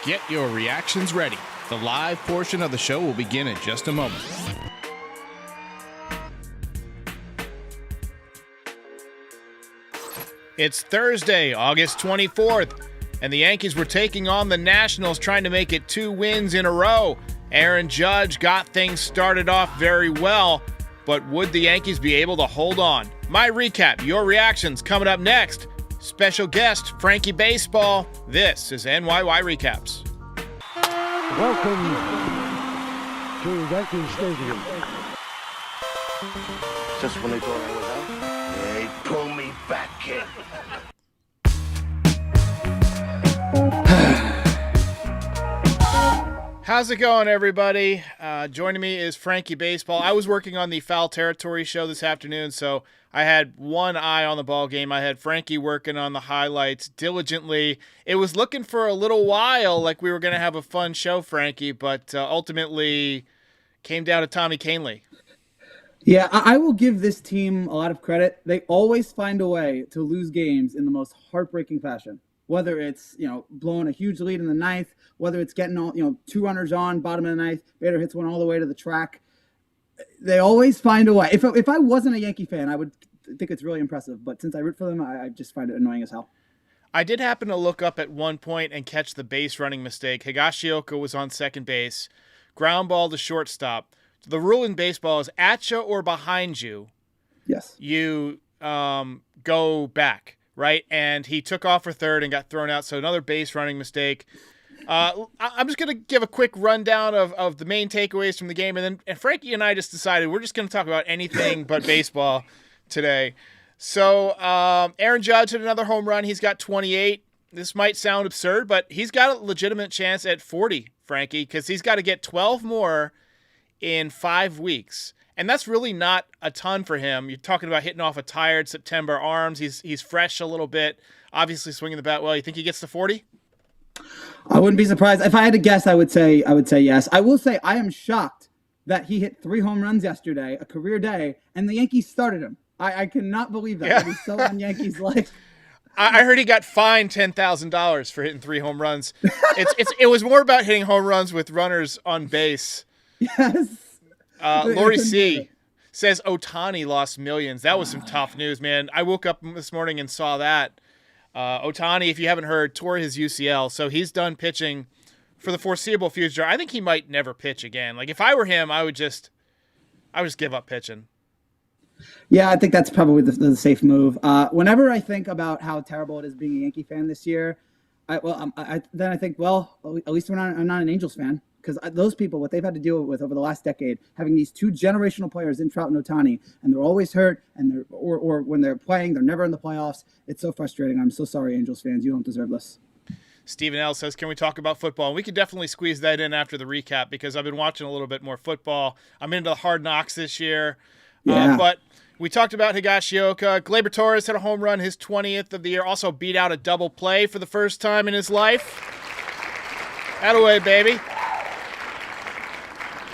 Get your reactions ready. The live portion of the show will begin in just a moment. It's Thursday, August 24th, and the Yankees were taking on the Nationals, trying to make it 2 wins in a row. Aaron Judge got things started off very well, but would the Yankees be able to hold on? My recap, your reactions, coming up next. Special guest, Frankie Baseball. This is NYY Recaps. Welcome to Yankee Stadium. Just when they thought I was out, they pull me back in. How's it going, everybody? Joining me is Frankie Baseball. I was working on the Foul Territory show this afternoon, so I had one eye on the ball game. I had Frankie working on the highlights diligently. It was looking for a little while like we were going to have a fun show, Frankie, but ultimately came down to Tommy Kahnle. Yeah, I will give this team a lot of credit. They always find a way to lose games in the most heartbreaking fashion. Whether it's, blowing a huge lead in the ninth, whether it's getting, 2 runners on, bottom of the ninth, Bader hits one all the way to the track. They always find a way. If I wasn't a Yankee fan, I would think it's really impressive. But since I root for them, I just find it annoying as hell. I did happen to look up at one point and catch the base running mistake. Higashioka was on second base, ground ball to shortstop. The rule in baseball is at you or behind you. Yes. You go back, right? And he took off for third and got thrown out. So another base running mistake. I'm just going to give a quick rundown of the main takeaways from the game. And Frankie and I just decided we're just going to talk about anything but baseball today. So Aaron Judge hit another home run. He's got 28. This might sound absurd, but he's got a legitimate chance at 40, Frankie, because he's got to get 12 more in 5 weeks. And that's really not a ton for him. You're talking about hitting off a tired September arms. He's fresh a little bit, obviously swinging the bat well. You think he gets to 40? I wouldn't be surprised. If I had to guess, I would say yes. I will say I am shocked that he hit 3 home runs yesterday, a career day, and the Yankees started him. I cannot believe that. Yeah. He's so on Yankees life. I heard he got fined $10,000 for hitting 3 home runs. It was more about hitting home runs with runners on base. Yes. Lori C. says Ohtani lost millions. That was some tough news, man. I woke up this morning and saw that. Ohtani, if you haven't heard, tore his UCL, so he's done pitching for the foreseeable future. I think he might never pitch again. Like, if I were him, I would just give up pitching. Yeah, I think that's probably the safe move. Whenever I think about how terrible it is being a Yankee fan this year, I think, at least I'm not an Angels fan. Because those people, what they've had to deal with over the last decade, having these 2 generational players in Trout and Ohtani, and they're always hurt, and or when they're playing, they're never in the playoffs. It's so frustrating. I'm so sorry, Angels fans. You don't deserve this. Stephen L. says, can we talk about football? And we could definitely squeeze that in after the recap because I've been watching a little bit more football. I'm into the Hard Knocks this year. Yeah. But we talked about Higashioka. Gleyber Torres hit a home run, his 20th of the year. Also beat out a double play for the first time in his life. Attaway, baby.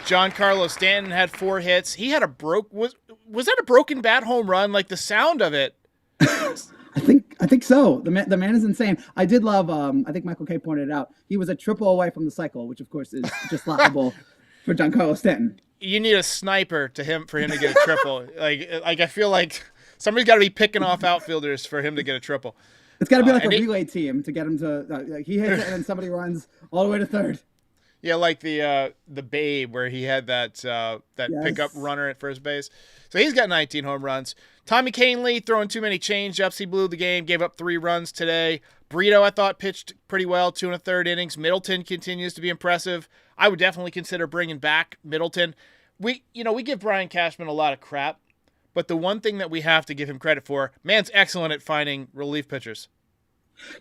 Giancarlo Stanton had 4 hits. He had was that a broken bat home run? Like the sound of it. I think so. The man is insane. I did love. I think Michael K pointed it out. He was a triple away from the cycle, which of course is just laughable for Giancarlo Stanton. You need a sniper for him to get a triple. like I feel like somebody's got to be picking off outfielders for him to get a triple. It's got to be like a relay team to get him to. He hits it and then somebody runs all the way to third. Yeah, like the Babe where he had that Yes. pickup runner at first base. So he's got 19 home runs. Tommy Kahnle throwing too many change-ups. He blew the game, gave up 3 runs today. Brito, I thought, pitched pretty well, 2 1/3 innings. Middleton continues to be impressive. I would definitely consider bringing back Middleton. We give Brian Cashman a lot of crap, but the one thing that we have to give him credit for, man's excellent at finding relief pitchers.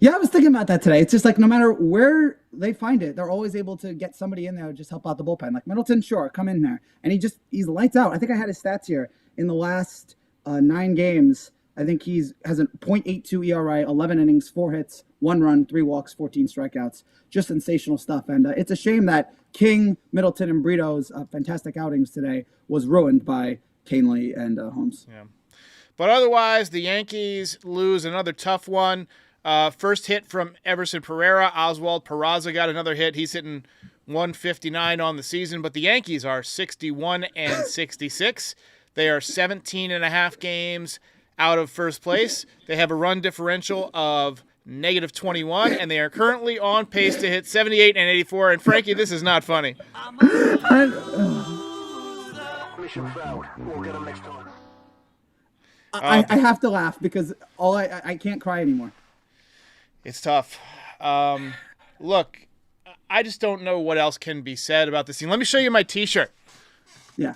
Yeah, I was thinking about that today. It's just like no matter where they find it, they're always able to get somebody in there and just help out the bullpen. Like Middleton, sure, come in there. And he's lights out. I think I had his stats here. In the last 9 games, I think has a .82 ERA, 11 innings, 4 hits, 1 run, 3 walks, 14 strikeouts. Just sensational stuff. And it's a shame that King, Middleton, and Brito's fantastic outings today was ruined by Kahnle and Holmes. Yeah. But otherwise, the Yankees lose another tough one. First hit from Everson Pereira. Oswald Peraza got another hit. He's hitting 159 on the season, but the Yankees are 61-66. They are 17 and a half games out of first place. They have a run differential of -21, and they are currently on pace to hit 78 and 84. And Frankie, this is not funny. Mission failed. We'll get him next time. I have to laugh because I can't cry anymore. It's tough. Look, I just don't know what else can be said about this scene. Let me show you my T-shirt. Yeah.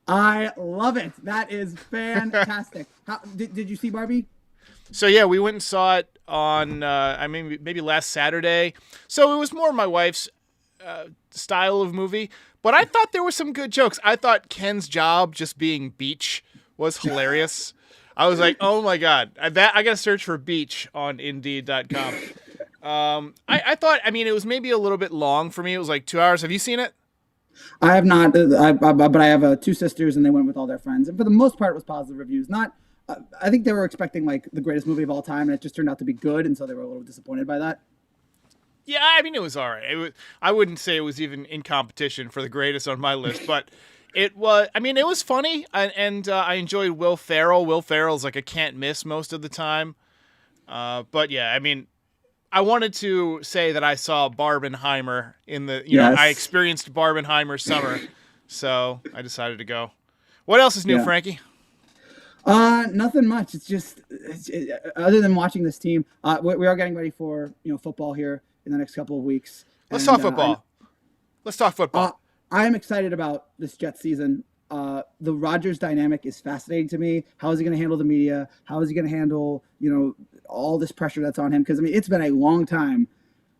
I love it. That is fantastic. Did you see Barbie? So yeah, we went and saw it on maybe last Saturday. So it was more my wife's style of movie, but I thought there were some good jokes. I thought Ken's job just being Beach was hilarious. I was like, oh my God, I got to search for Beach on Indeed.com. I thought, it was maybe a little bit long for me. It was like 2 hours. Have you seen it? I have not, but I have two sisters, and they went with all their friends. And for the most part, it was positive reviews. Not, I think they were expecting like the greatest movie of all time, and it just turned out to be good, and so they were a little disappointed by that. Yeah, it was all right. I wouldn't say it was even in competition for the greatest on my list, but it was. It was funny, and I enjoyed Will Ferrell. Will Ferrell's like a can't miss most of the time. But yeah, I wanted to say that I saw Barbenheimer in the, Yes. I experienced Barbenheimer summer, so I decided to go. What else is new, Yeah. Frankie? Nothing much. It's just other than watching this team, we are getting ready for football here in the next couple of weeks. Let's talk football. Let's talk football. I am excited about this Jets season. The Rodgers dynamic is fascinating to me. How is he going to handle the media? How is he going to handle, all this pressure that's on him? Because, it's been a long time,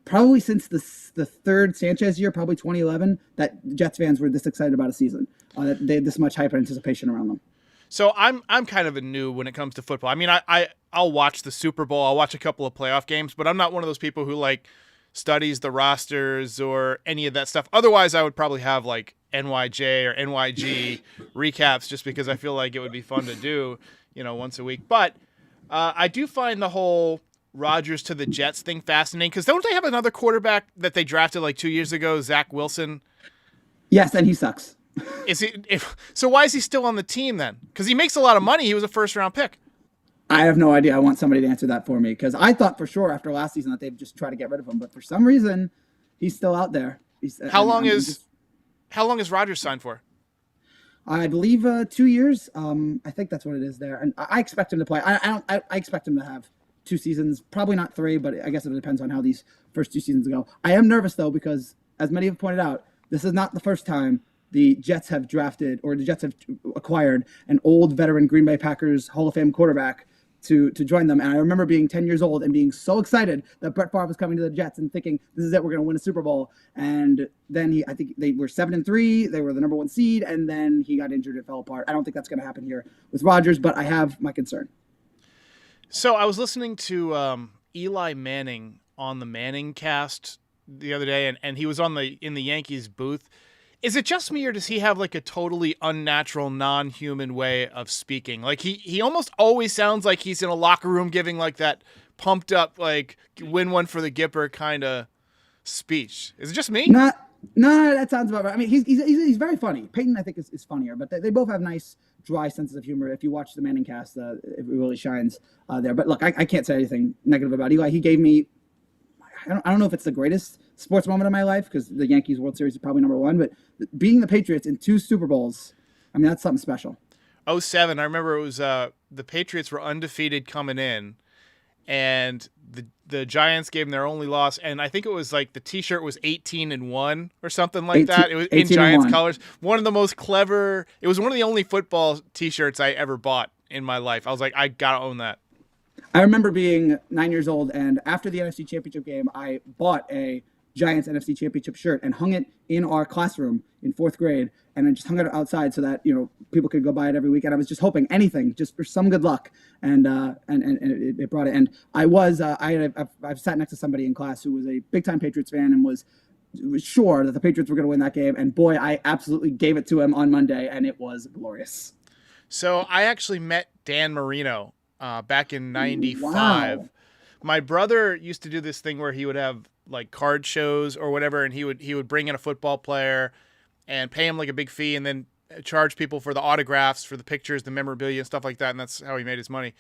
probably since the third Sanchez year, probably 2011, that Jets fans were this excited about a season, that they had this much hype and anticipation around them. So I'm kind of a new when it comes to football. I'll watch the Super Bowl. I'll watch a couple of playoff games, but I'm not one of those people who studies the rosters or any of that stuff. Otherwise, I would probably have NYJ or NYG recaps just because I feel like it would be fun to do, once a week. But I do find the whole Rodgers to the Jets thing fascinating because don't they have another quarterback that they drafted 2 years ago, Zach Wilson? Yes, and he sucks. So why is he still on the team then? Because he makes a lot of money. He was a first-round pick. I have no idea. I want somebody to answer that for me because I thought for sure after last season that they'd just try to get rid of him, but for some reason, he's still out there. How long is Rodgers signed for? I believe 2 years. I think that's what it is there, and I expect him to play. I expect him to have 2 seasons, probably not 3, but I guess it depends on how these first 2 seasons go. I am nervous though because, as many have pointed out, this is not the first time the Jets have drafted or the Jets have acquired an old veteran Green Bay Packers Hall of Fame quarterback to join them. And I remember being 10 years old and being so excited that Brett Favre was coming to the Jets and thinking, this is it, we're going to win a Super Bowl. And then I think they were 7-3. They were the #1 seed. And then he got injured. It fell apart. I don't think that's going to happen here with Rodgers, but I have my concern. So I was listening to Eli Manning on the Manning cast the other day, and he was in the Yankees booth. Is it just me, or does he have a totally unnatural, non-human way of speaking? He almost always sounds like he's in a locker room giving that pumped up, win one for the Gipper kind of speech. Is it just me? No, that sounds about right. He's very funny. Peyton, I think, is funnier, but they both have nice, dry senses of humor. If you watch the Manning cast, it really shines there. But look, I can't say anything negative about Eli. He gave me, I don't know if it's the greatest sports moment of my life because the Yankees World Series is probably #1, but beating the Patriots in 2 Super Bowls, that's something special. 2007, I remember it was the Patriots were undefeated coming in, and the Giants gave them their only loss, and I think it was the T-shirt was 18-1 or something like that. It was in Giants colors. One of the most clever. It was one of the only football T-shirts I ever bought in my life. I was like, I gotta own that. I remember being 9 years old, and after the NFC Championship game, I bought a Giants NFC Championship shirt and hung it in our classroom in 4th grade, and I just hung it outside so that people could go buy it every week. And I was just hoping anything, just for some good luck, and it brought it. And I've sat next to somebody in class who was a big time Patriots fan and was sure that the Patriots were going to win that game. And boy, I absolutely gave it to him on Monday, and it was glorious. So I actually met Dan Marino back in '95. Wow. my brother used to do this thing where he would have like card shows or whatever, and he would bring in a football player and pay him like a big fee, and then charge people for the autographs, for the pictures, the memorabilia, and stuff like that, and that's how he made his money.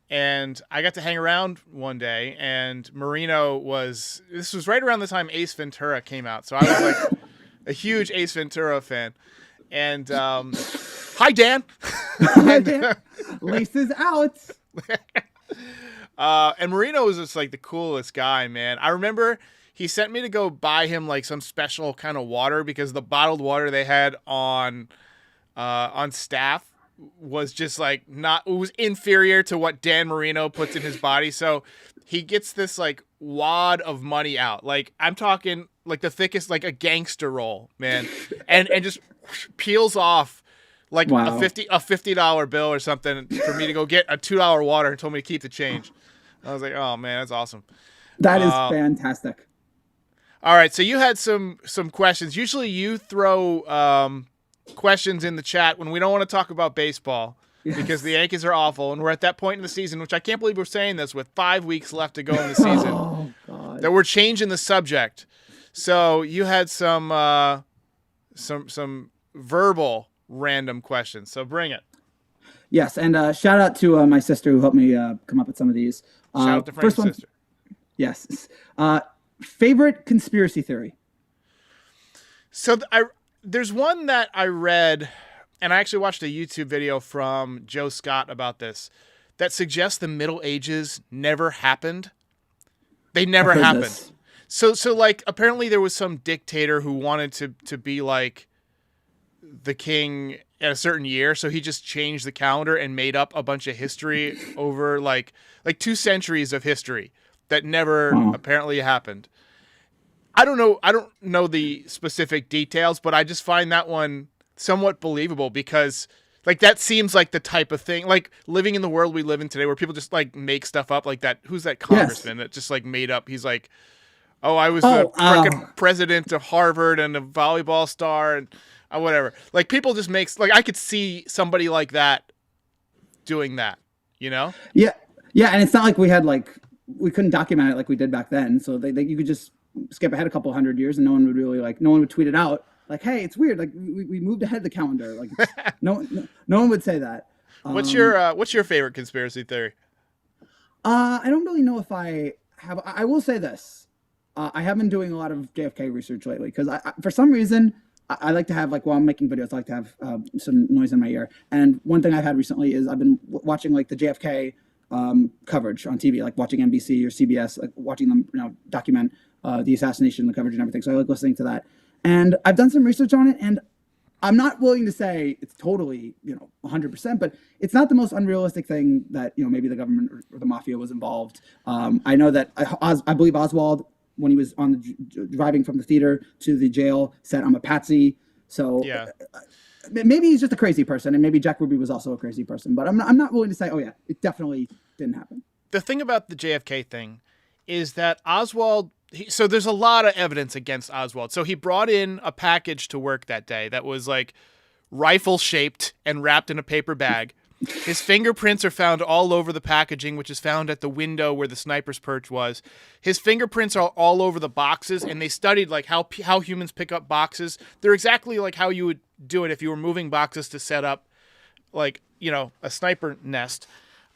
And I got to hang around one day, and this was right around the time Ace Ventura came out, so I was like a huge Ace Ventura fan. And hi, Dan. Laces out. And Marino was just like the coolest guy, man. I remember he sent me to go buy him like some special kind of water because the bottled water they had on staff was just like it was inferior to what Dan Marino puts in his body. So he gets this like wad of money out. Like I'm talking like the thickest, like a gangster roll, man. And just peels off like Wow. a $50 bill or something for me to go get a $2 water and told me to keep the change. I was like, oh man, that's awesome. That is fantastic. All right, so you had some questions. Usually you throw questions in the chat when we don't want to talk about baseball because the Yankees are awful, and we're at that point in the season, which I can't believe we're saying this with 5 weeks left to go in the season. Oh God. That we're changing the subject. So you had some verbal random questions. So bring it. Yes, and shout out to my sister who helped me come up with some of these. Shout out to Frank's sister. Yes. Favorite conspiracy theory? So there's one that I read, and I actually watched a YouTube video from Joe Scott about this, that suggests the Middle Ages never happened. They never happened. This. So like apparently there was some dictator who wanted to be like the king at a certain year, so he just changed the calendar and made up a bunch of history over like 2 centuries of history that never apparently happened. I don't know the specific details, but I just find that one somewhat believable because like that seems like the type of thing, like living in the world we live in today where people just like make stuff up like that. Who's that congressman that just like made up? He's like, oh, I was the frickin' president of Harvard and a volleyball star and whatever. Like people just makes like I could see somebody like that doing that, you know? Yeah, and it's not like we couldn't document it like we did back then. So you could just skip ahead a couple hundred years and no one would tweet it out like, hey, it's weird, like we moved ahead the calendar, like no one would say that. What's your favorite conspiracy theory? I don't really know if I have. I will say this, I have been doing a lot of JFK research lately because I for some reason I like to have, like, while I'm making videos, I like to have some noise in my ear. And one thing I've had recently is I've been watching like the JFK coverage on TV, like watching NBC or CBS, like watching them, document the assassination, the coverage and everything. So I like listening to that. And I've done some research on it, and I'm not willing to say it's totally, 100%, but it's not the most unrealistic thing that, maybe the government or the mafia was involved. I know that I believe Oswald, when he was on driving from the theater to the jail, said, "I'm a patsy." So yeah. Maybe he's just a crazy person, and maybe Jack Ruby was also a crazy person. But I'm not willing to say, oh yeah, it definitely didn't happen. The thing about the JFK thing is that Oswald. So there's a lot of evidence against Oswald. So he brought in a package to work that day that was like rifle shaped and wrapped in a paper bag. His fingerprints are found all over the packaging, which is found at the window where the sniper's perch was. His fingerprints are all over the boxes, and they studied like how humans pick up boxes. They're exactly like how you would do it if you were moving boxes to set up like, a sniper nest.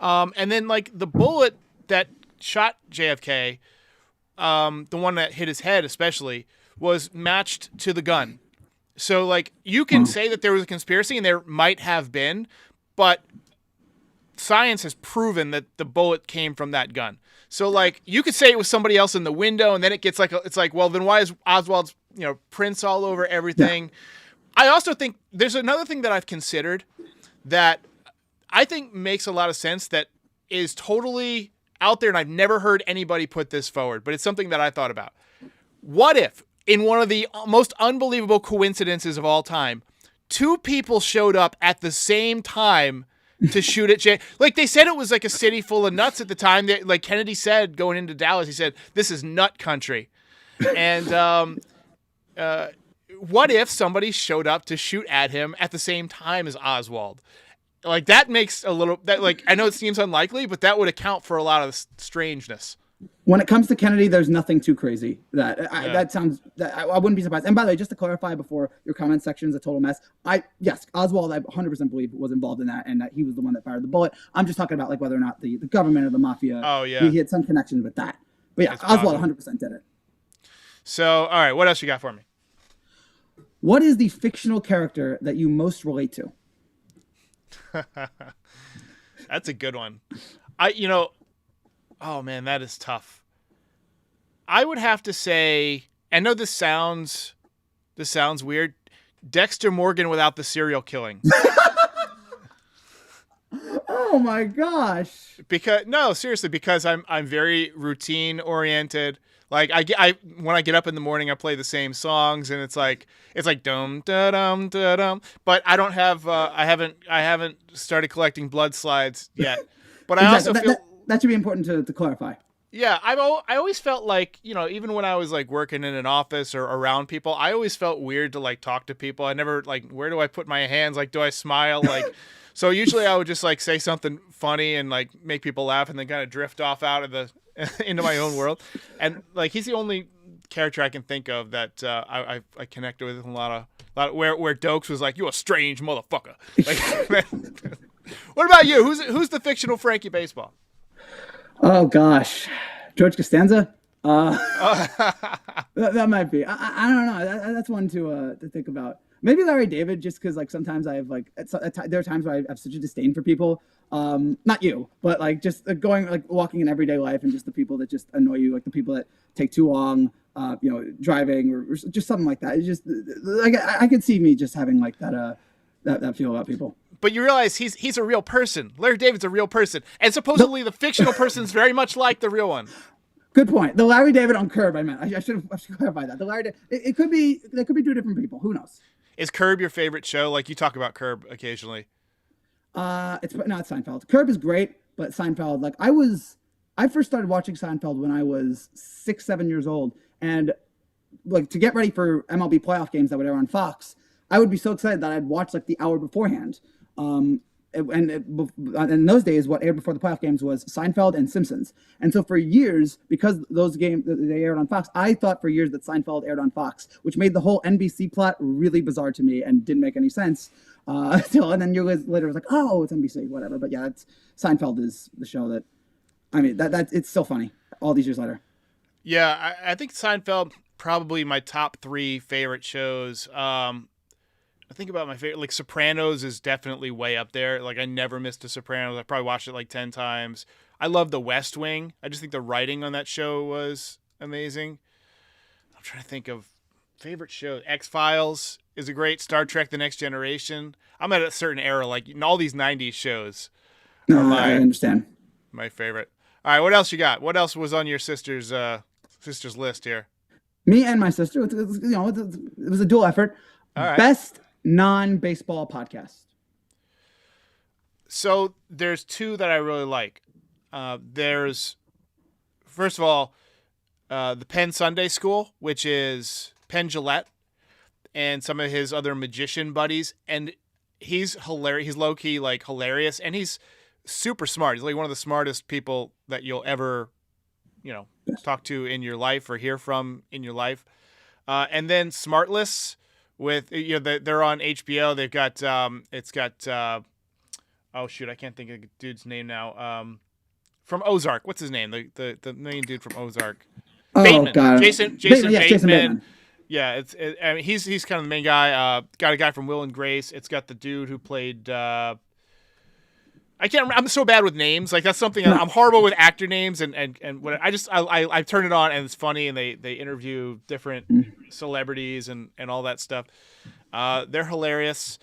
And then like the bullet that shot JFK, the one that hit his head especially, was matched to the gun. So like you can say that there was a conspiracy, and there might have been, but science has proven that the bullet came from that gun. So like you could say it was somebody else in the window, and then it gets like it's like, well, then why is Oswald's prints all over everything? Yeah. I also think there's another thing that I've considered that I think makes a lot of sense, that is totally out there, and I've never heard anybody put this forward, but it's something that I thought about. What if, in one of the most unbelievable coincidences of all time, 2 people showed up at the same time to shoot at like they said it was like a city full of nuts at the time. That, like Kennedy said going into Dallas, he said, "This is nut country." And what if somebody showed up to shoot at him at the same time as Oswald? Like that makes a little that like I know it seems unlikely, but that would account for a lot of the strangeness. When it comes to Kennedy, there's nothing too crazy. I wouldn't be surprised. And by the way, just to clarify before your comment section is a total mess. Yes, Oswald, I 100% believe was involved in that, and that he was the one that fired the bullet. I'm just talking about like whether or not the government or the mafia. Oh yeah, he had some connection with that. But yeah, Oswald 100% did it. So all right, what else you got for me? What is the fictional character that you most relate to? That's a good one. Oh man, that is tough. I would have to say, I know this sounds weird. Dexter Morgan without the serial killing. Oh my gosh. Because I'm very routine oriented. Like I when I get up in the morning, I play the same songs, and it's like dum da dum da dum. But I don't have I haven't started collecting blood slides yet. But I also feel that should be important to clarify. Yeah, I always felt like, even when I was like working in an office or around people, I always felt weird to like talk to people. I never like, where do I put my hands? Like, do I smile? Like, so usually I would just like say something funny and like make people laugh, and then kind of drift off out of the into my own world. And like, he's the only character I can think of that I connected with in a lot of where Dokes was like, "You a strange motherfucker." Like, what about you? Who's the fictional Frankie Baseball? Oh gosh, George Costanza. That might be. I don't know. That's one to think about. Maybe Larry David, just because like sometimes I have like there are times where I have such a disdain for people. Not you, but like just going like walking in everyday life, and just the people that just annoy you, like the people that take too long, driving or just something like that. It's just like I could see me just having like that feel about people. But you realize he's a real person. Larry David's a real person, and supposedly the fictional person's very much like the real one. Good point. The Larry David on Curb, I meant. I should clarify that. The Larry David, it could be two different people. Who knows? Is Curb your favorite show? Like, you talk about Curb occasionally. It's not Seinfeld. Curb is great, but Seinfeld, like I first started watching Seinfeld when I was 6-7 years old, and like to get ready for MLB playoff games that would air on Fox, I would be so excited that I'd watch like the hour beforehand. In those days, what aired before the playoff games was Seinfeld and Simpsons. And so for years, because those games, they aired on Fox, I thought for years that Seinfeld aired on Fox, which made the whole NBC plot really bizarre to me and didn't make any sense. And then years later, I was like, oh, it's NBC, whatever. But yeah, Seinfeld is the show that, I mean, that it's still funny all these years later. Yeah, I think Seinfeld, probably my top 3 favorite shows. I think about my favorite, like Sopranos is definitely way up there. Like, I never missed a Sopranos. I probably watched it like 10 times. I love The West Wing. I just think the writing on that show was amazing. I'm trying to think of favorite shows. X-Files is a great. Star Trek: The Next Generation. I'm at a certain era, like in all these 90s shows. I understand. My favorite. All right, what else you got? What else was on your sister's list here? Me and my sister. It was a dual effort. All right. Best non-baseball podcast. So there's 2 that I really like. There's, first of all, the Penn Sunday School, which is Penn Jillette and some of his other magician buddies, and he's hilarious. He's low-key like hilarious, and he's super smart. He's like one of the smartest people that you'll ever, talk to in your life or hear from in your life. And then Smartless. With they're on HBO. They've got it's got oh shoot, I can't think of the dude's name now. From Ozark, what's his name? The main dude from Ozark. Bateman. God. Jason Bateman. Bateman. Jason Bateman. Yeah, I mean, he's kind of the main guy. Got a guy from Will and Grace. It's got the dude who played. I can't remember. I'm so bad with names. Like, that's something I'm horrible with actor names, and when I turn it on and it's funny, and they interview different celebrities and all that stuff. They're hilarious.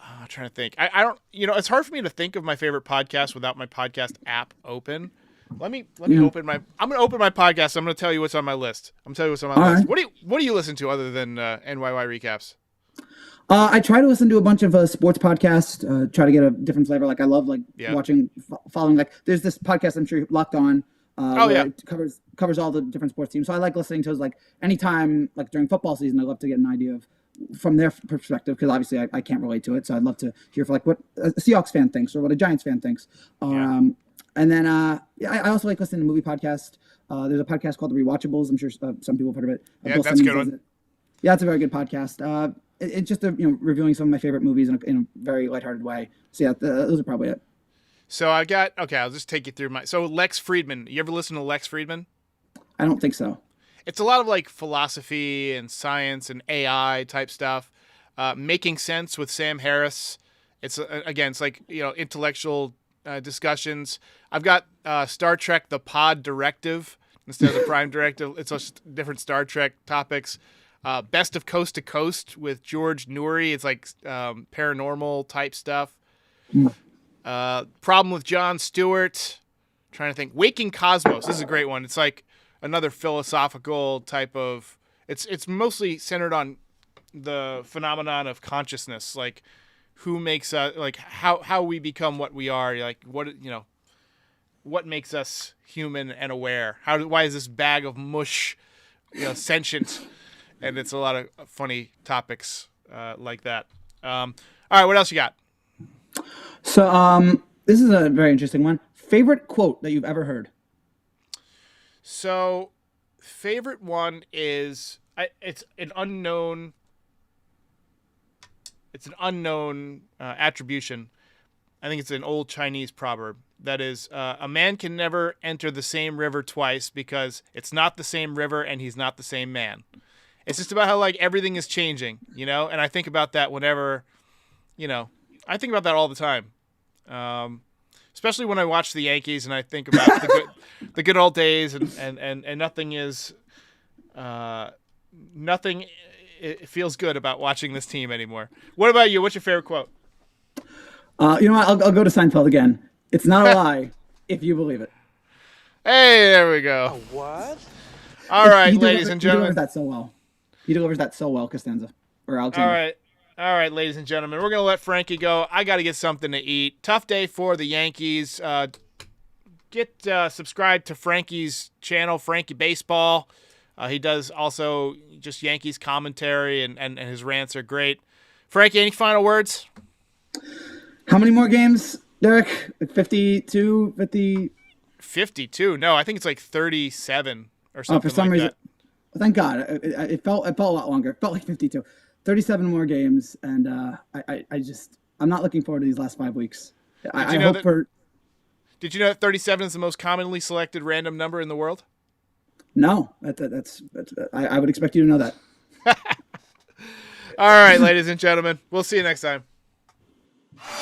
I'm trying to think. I don't. It's hard for me to think of my favorite podcast without my podcast app open. Let me open my. I'm gonna open my podcast. I'm gonna tell you what's on my list. I'm telling you what's on my list. Right. What do you listen to other than NYY Recaps? I try to listen to a bunch of sports podcasts, try to get a different flavor. Like, I love watching, following, like, there's this podcast I'm sure Locked On. It covers all the different sports teams. So I like listening to it, like, anytime, like during football season, I love to get an idea of from their perspective, because obviously I can't relate to it. So I'd love to hear for like what a Seahawks fan thinks or what a Giants fan thinks. And then I also like listening to movie podcasts. There's a podcast called The Rewatchables. I'm sure some people have heard of it. Yeah, Bill that's a Simmons good does one. it. Yeah, it's a very good podcast. It's just reviewing some of my favorite movies in a very lighthearted way. So yeah, those are probably it. So I'll just take you through so Lex Friedman. You ever listen to Lex Friedman? I don't think so. It's a lot of like philosophy and science and AI type stuff. Making Sense with Sam Harris. It's it's like, intellectual discussions. I've got Star Trek: The Pod Directive instead of the Prime Directive. It's just different Star Trek topics. Best of Coast to Coast with George Noory. It's like paranormal type stuff. Problem with Jon Stewart. Trying to think. Waking Cosmos. This is a great one. It's like another philosophical type of. It's mostly centered on the phenomenon of consciousness, like who makes us, like how we become what we are, like what makes us human and aware. Why is this bag of mush, sentient? And it's a lot of funny topics like that. All right, what else you got? So this is a very interesting one. Favorite quote that you've ever heard? So, favorite one is it's an unknown attribution. I think it's an old Chinese proverb that is, a man can never enter the same river twice because it's not the same river and he's not the same man. It's just about how like everything is changing, and I think about that whenever, I think about that all the time. Especially when I watch the Yankees and I think about the good old days and nothing is, nothing it feels good about watching this team anymore. What about you? What's your favorite quote? You know what? I'll go to Seinfeld again. It's not a lie if you believe it. Hey, there we go. What? All right, ladies and gentlemen. He delivers that so well. He delivers that so well, Costanza. Or Alexander. All right, ladies and gentlemen. We're going to let Frankie go. I got to get something to eat. Tough day for the Yankees. Get subscribed to Frankie's channel, Frankie Baseball. He does also just Yankees commentary, and his rants are great. Frankie, any final words? How many more games, Derek? Like 52, 50? 52? No, I think it's like 37 or something For some like reason, that. Thank God. It felt a lot longer. It felt like 52. 37 more games, and I'm not looking forward to these last 5 weeks. Did you know that 37 is the most commonly selected random number in the world? No, I would expect you to know that. All right, ladies and gentlemen, we'll see you next time.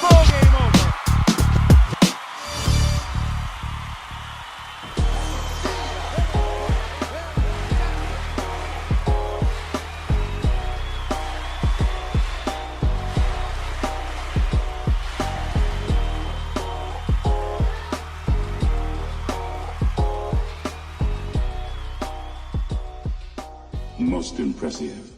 Ball game over. Most impressive.